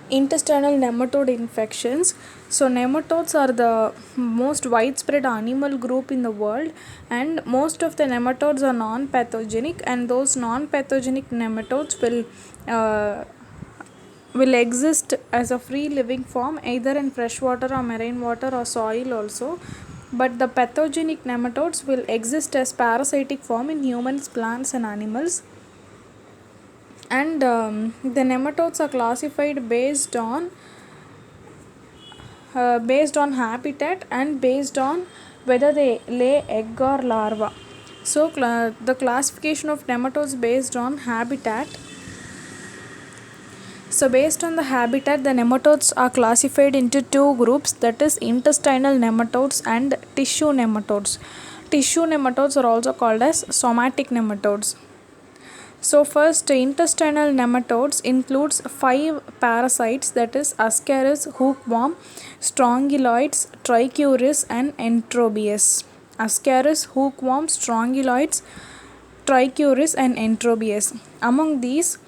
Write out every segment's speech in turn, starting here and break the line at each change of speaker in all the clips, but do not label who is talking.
Intestinal nematode infections. So, nematodes are the most widespread animal group in the world, and most of the nematodes are non pathogenic, and those non pathogenic nematodes uh, will exist as a free living form either in freshwater or marine water or soil also. But the pathogenic nematodes will exist as parasitic form in humans, plants, and animals. And the nematodes are classified based on habitat and based on whether they lay egg or larva. So the classification of nematodes based on habitat. So based on the habitat, the nematodes are classified into two groups, that is intestinal nematodes and tissue nematodes. Tissue nematodes are also called as somatic nematodes. So first, intestinal nematodes includes 5 parasites, that is Ascaris, hookworm, strongyloids, trichuris, and enterobius. Ascaris, hookworm, strongyloids, trichuris, and enterobius. Among these,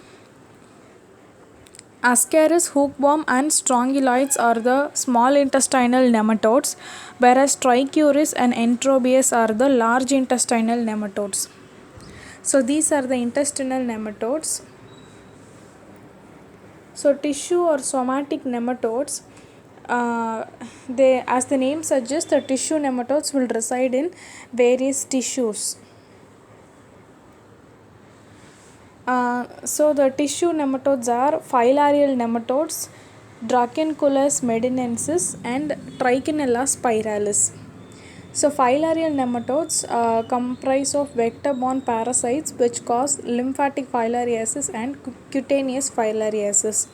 Ascaris, hookworm, and strongyloids are the small intestinal nematodes, whereas trichuris and enterobius are the large intestinal nematodes. So these are the intestinal nematodes. So tissue or somatic nematodes, they, as the name suggests, the tissue nematodes will reside in various tissues. So the tissue nematodes are filarial nematodes, Dracunculus medinensis, and Trichinella spiralis. So filarial nematodes comprise of vector-borne parasites which cause lymphatic filariasis and cutaneous filariasis.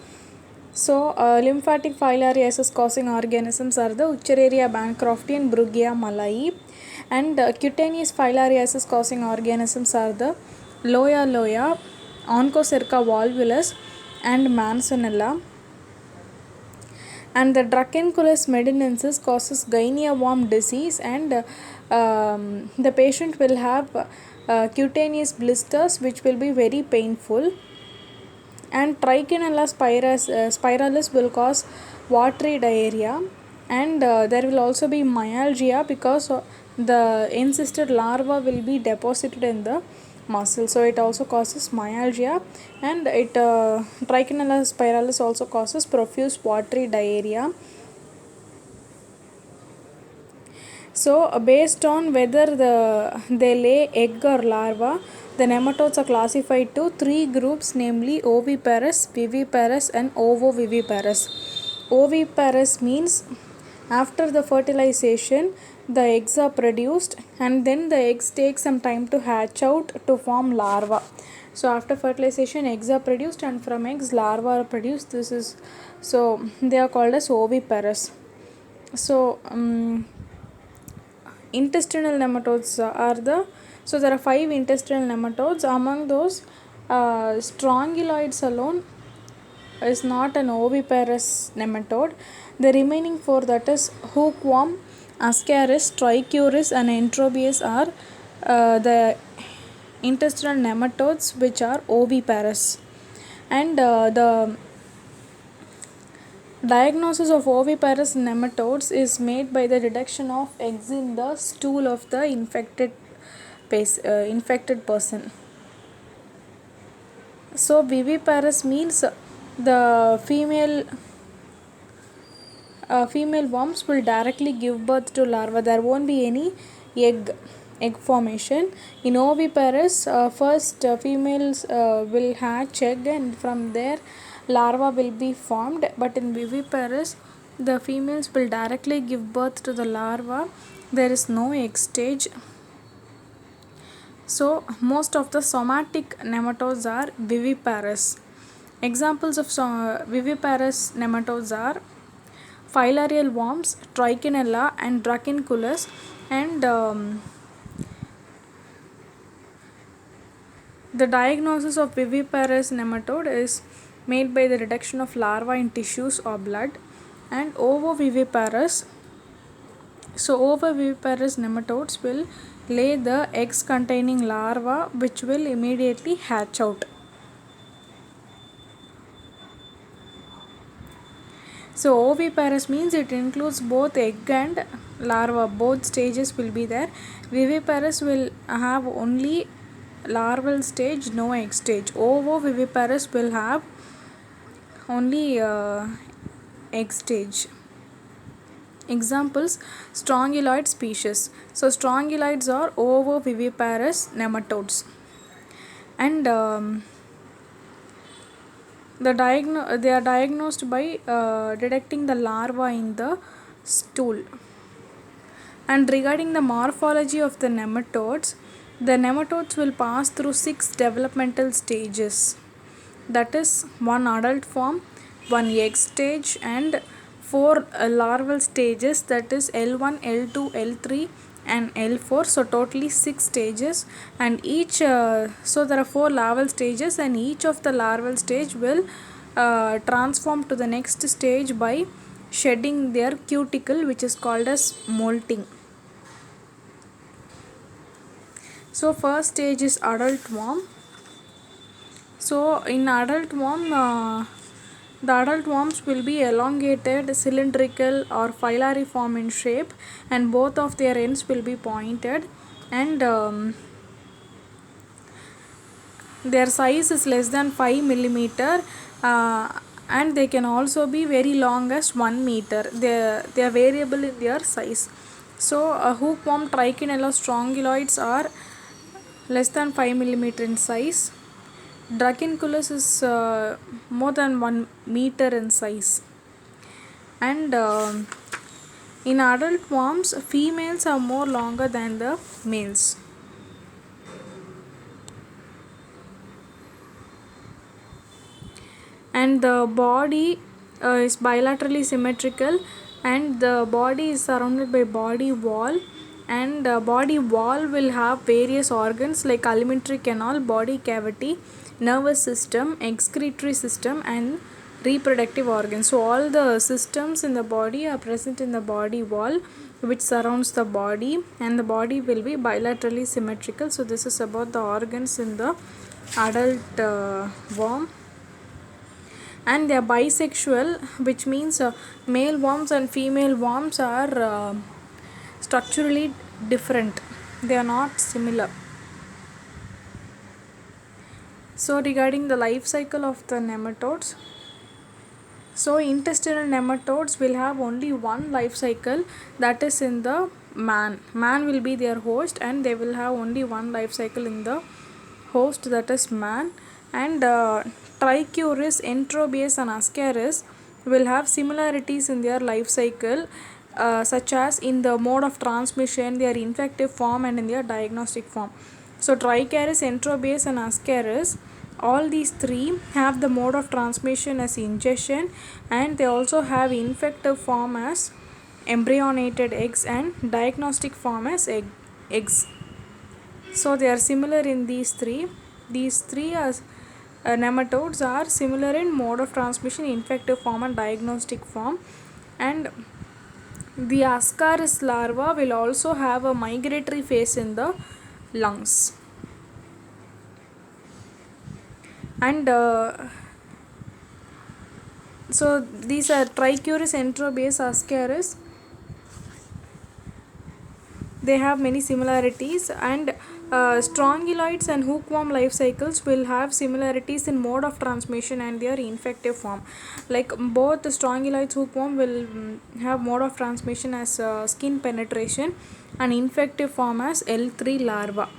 So lymphatic filariasis causing organisms are the Wuchereria bancrofti and Brugia malayi, and cutaneous filariasis causing organisms are the Loya loya, Onchocerca volvulus, and Manzanella. And the Dracunculus medinensis causes guinea worm disease, and the patient will have cutaneous blisters which will be very painful. And Trichinella spiralis will cause watery diarrhea, and there will also be myalgia because the encysted larva will be deposited in the muscle, so it also causes myalgia. And Trichinella spiralis also causes profuse watery diarrhea. So based on whether they lay egg or larva, the nematodes are classified to 3 groups, namely oviparous, viviparous, and ovoviviparous. Oviparous means after the fertilization, the eggs are produced, and then the eggs take some time to hatch out to form larva. So after fertilization, eggs are produced, and from eggs larva are produced. So they are called as oviparous. So intestinal nematodes are so there are 5 intestinal nematodes. Among those, strongyloids alone is not an oviparous nematode. The remaining 4, that is hookworm, Ascaris, trichuris, and enterobius, are the intestinal nematodes which are oviparous. And the diagnosis of oviparous nematodes is made by the detection of eggs in the stool of the infected person. So viviparous means the female worms will directly give birth to larva. There won't be any egg formation. In oviparous, first females will hatch egg, and from there larva will be formed. But in viviparous, the females will directly give birth to the larva. There is no egg stage. So most of the somatic nematodes are viviparous. Examples of viviparous nematodes are filarial worms, Trichinella, and Dracunculus. And the diagnosis of viviparous nematode is made by the detection of larva in tissues or blood. And ovoviviparous, so ovoviviparous nematodes will lay the eggs containing larva which will immediately hatch out. So oviparous means it includes both egg and larva, both stages will be there. Viviparous will have only larval stage, no egg stage. Ovoviviparous will have only egg stage. Examples: strongyloid species. So strongyloids are ovoviviparous nematodes, and they are diagnosed by detecting the larva in the stool. And regarding the morphology of the nematodes will pass through 6 developmental stages. That is, one adult form, one egg stage, and 4 larval stages, that is L1, L2, L3 and L4. So totally 6 stages, and each so there are 4 larval stages, and each of the larval stage will transform to the next stage by shedding their cuticle, which is called as molting. So first stage is adult worm. So in adult worm, the adult worms will be elongated, cylindrical or filariform in shape, and both of their ends will be pointed, and their size is less than 5 millimeter, and they can also be very long as 1 meter. They are variable in their size. So hookworm Trichinella strongyloids are less than 5 millimeter in size. Dracunculus is more than 1 meter in size. And in adult worms, females are more longer than the males. And the body is bilaterally symmetrical, and the body is surrounded by body wall, and body wall will have various organs like alimentary canal, body cavity, nervous system, excretory system and reproductive organs. So all the systems in the body are present in the body wall which surrounds the body, and the body will be bilaterally symmetrical. So this is about the organs in the adult worm. And they are bisexual, which means male worms and female worms are structurally different, they are not similar. So regarding the life cycle of the nematodes, so intestinal nematodes will have only one life cycle, that is in the man will be their host, and they will have only one life cycle in the host, that is man. And Trichuris, Enterobius and Ascaris will have similarities in their life cycle, such as in the mode of transmission, their infective form and in their diagnostic form. So Tricharis, Enterobius and Ascaris, all these three have the mode of transmission as ingestion, and they also have infective form as embryonated eggs and diagnostic form as eggs. So they are similar in these three. These three nematodes are similar in mode of transmission, infective form and diagnostic form. And the Ascaris larva will also have a migratory phase in the lungs. And so these are Trichuris, Enterobius, Ascaris. They have many similarities, and strongyloids and hookworm life cycles will have similarities in mode of transmission and their infective form. Like both the strongyloids, hookworm will have mode of transmission as skin penetration and infective form as L3 larva.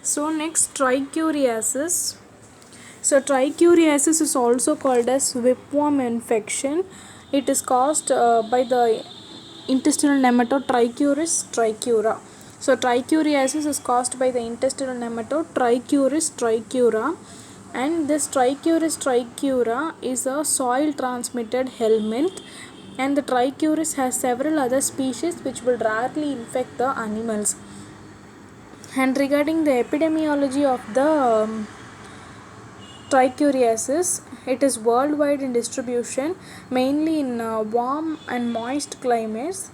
So next, trichuriasis. So trichuriasis is also called as whipworm infection. It is caused by the intestinal nematode Trichuris trichiura. So trichuriasis is caused by the intestinal nematode Trichuris trichiura, and this Trichuris trichiura is a soil transmitted helminth, and the Trichuris has several other species which will rarely infect the animals. And regarding the epidemiology of the trichuriasis, it is worldwide in distribution, mainly in warm and moist climates,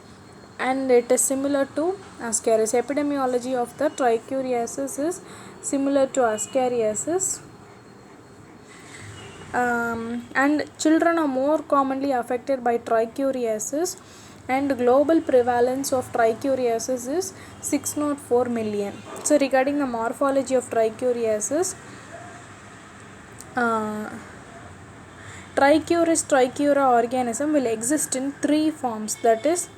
and it is similar to Ascaris. Epidemiology of the trichuriasis is similar to Ascariasis. And children are more commonly affected by trichuriasis, and global prevalence of trichuriasis is 604 million. So regarding the morphology of trichuriasis, uh, Trichuris trichiura organism will exist in three forms, that is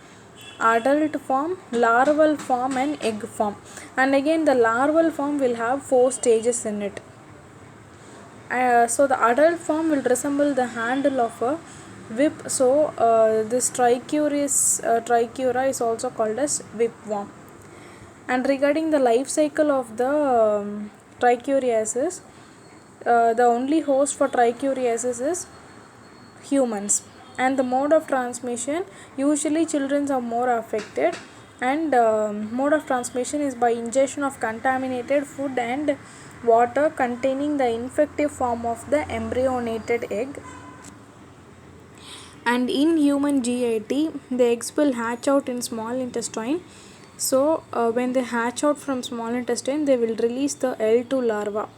adult form, larval form and egg form. And again the larval form will have 4 stages in it. So the adult form will resemble the handle of a whip. So this trichiura is also called as whipworm. And regarding the life cycle of the trichuriasis, the only host for trichuriasis is humans, and the mode of transmission, usually children are more affected, and mode of transmission is by ingestion of contaminated food and water containing the infective form of the embryonated egg. And in human GIT, the eggs will hatch out in small intestine. So when they hatch out from small intestine, they will release the L2 larva,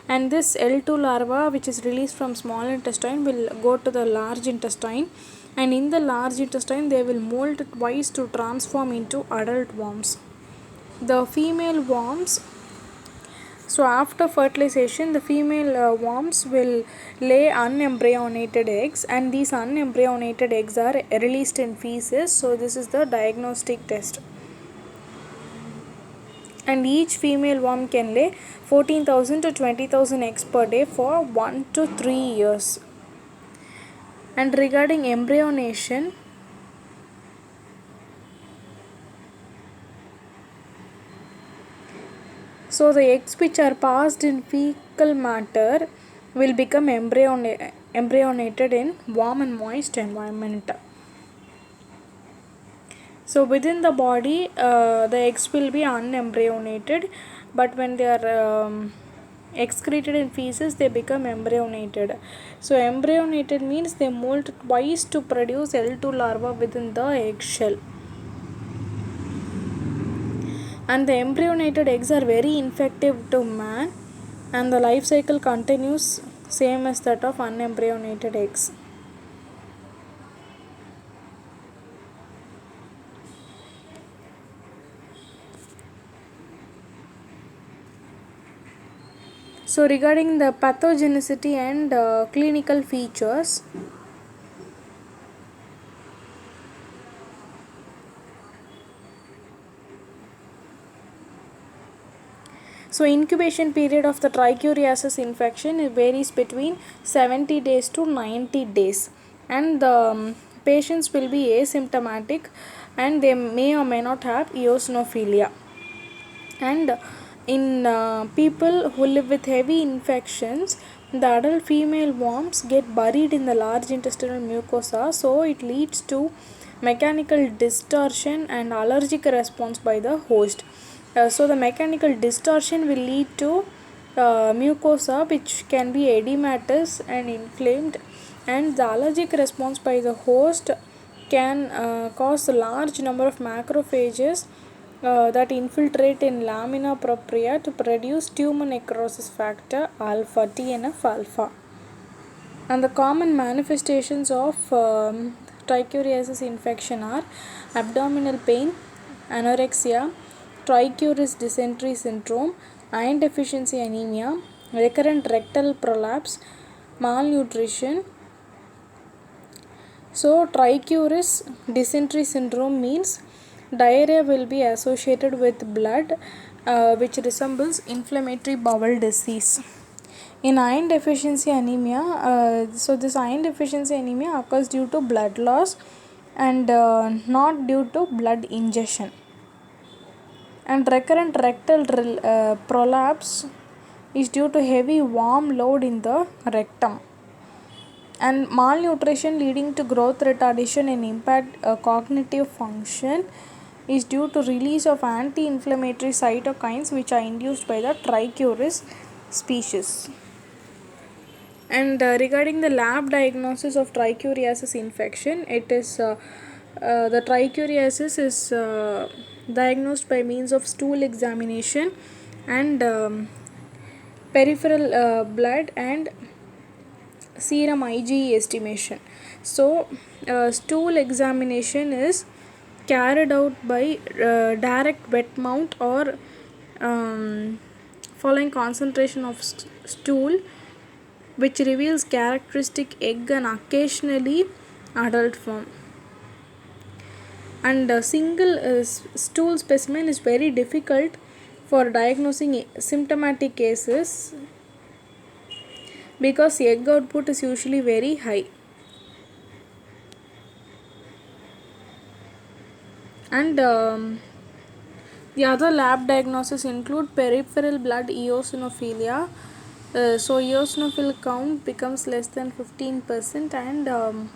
and this L2 larva which is released from small intestine will go to the large intestine, and in the large intestine they will molt twice to transform into adult worms. The female worms, so after fertilization, the female worms will lay unembryonated eggs, and these unembryonated eggs are released in feces. So this is the diagnostic test. And each female worm can lay 14,000 to 20,000 eggs per day for 1 to 3 years. And regarding embryonation, so the eggs which are passed in fecal matter will become embryonated in warm and moist environment. So within the body, the eggs will be unembryonated, but when they are excreted in feces, they become embryonated. So embryonated means they molt twice to produce L2 larva within the eggshell. And the embryonated eggs are very infective to man, and the life cycle continues same as that of unembryonated eggs. So regarding the pathogenicity and clinical features, so incubation period of the trichuriasis infection, it varies between 70 days to 90 days, and the patients will be asymptomatic, and they may or may not have eosinophilia. And in people who live with heavy infections, the adult female worms get buried in the large intestinal mucosa, so it leads to mechanical distortion and allergic response by the host. So the mechanical distortion will lead to mucosa which can be edematous and inflamed, and the allergic response by the host can cause a large number of macrophages that infiltrate in lamina propria to produce tumor necrosis factor alpha, TNF alpha. And the common manifestations of trichuriasis infection are abdominal pain, anorexia, trichuris dysentery syndrome, iron deficiency anemia, recurrent rectal prolapse, malnutrition. So trichuris dysentery syndrome means diarrhea will be associated with blood, which resembles inflammatory bowel disease. In iron deficiency anemia, so this iron deficiency anemia occurs due to blood loss and not due to blood ingestion. And recurrent rectal prolapse is due to heavy warm load in the rectum. And malnutrition leading to growth retardation and impaired cognitive function is due to release of anti-inflammatory cytokines which are induced by the trichuris species. And regarding the lab diagnosis of trichuriasis infection, it is The trichuriasis is diagnosed by means of stool examination and peripheral blood and serum IgE estimation. So, stool examination is carried out by direct wet mount or following concentration of stool, which reveals characteristic egg and occasionally adult form. And a single stool specimen is very difficult for diagnosing symptomatic cases because egg output is usually very high. And the other lab diagnoses include peripheral blood eosinophilia. So eosinophil count becomes less than 15% and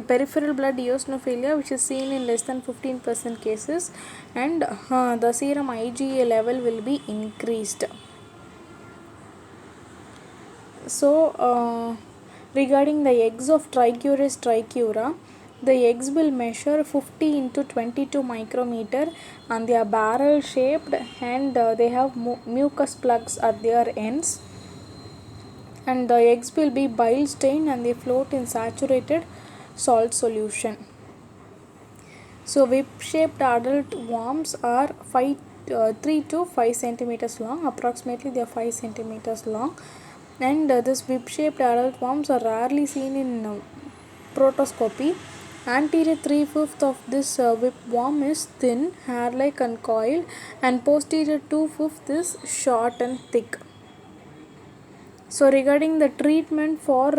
peripheral blood eosinophilia, which is seen in less than 15% cases, and the serum IgA level will be increased. So regarding the eggs of Trichuris trichiura, the eggs will measure 50 into 22 micrometer and they are barrel shaped and they have mucus plugs at their ends, and the eggs will be bile stained and they float in saturated salt solution. So whip shaped adult worms are 3 to 5 centimeters long, approximately they are 5 centimeters long, and this whip shaped adult worms are rarely seen in protoscopy. Anterior 3/5 of this whipworm is thin, hair-like and coiled, and posterior 2/5 is short and thick. So regarding the treatment for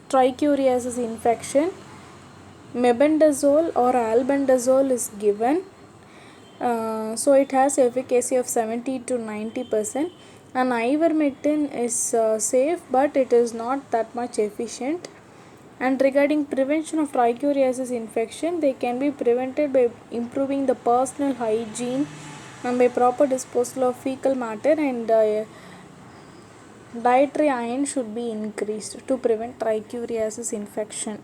trichuriasis infection, mebendazole or albendazole is given. So it has efficacy of 70 to 90%, and ivermectin is safe but it is not that much efficient. And regarding prevention of trichuriasis infection, they can be prevented by improving the personal hygiene and by proper disposal of fecal matter, and dietary iron should be increased to prevent trichuriasis infection.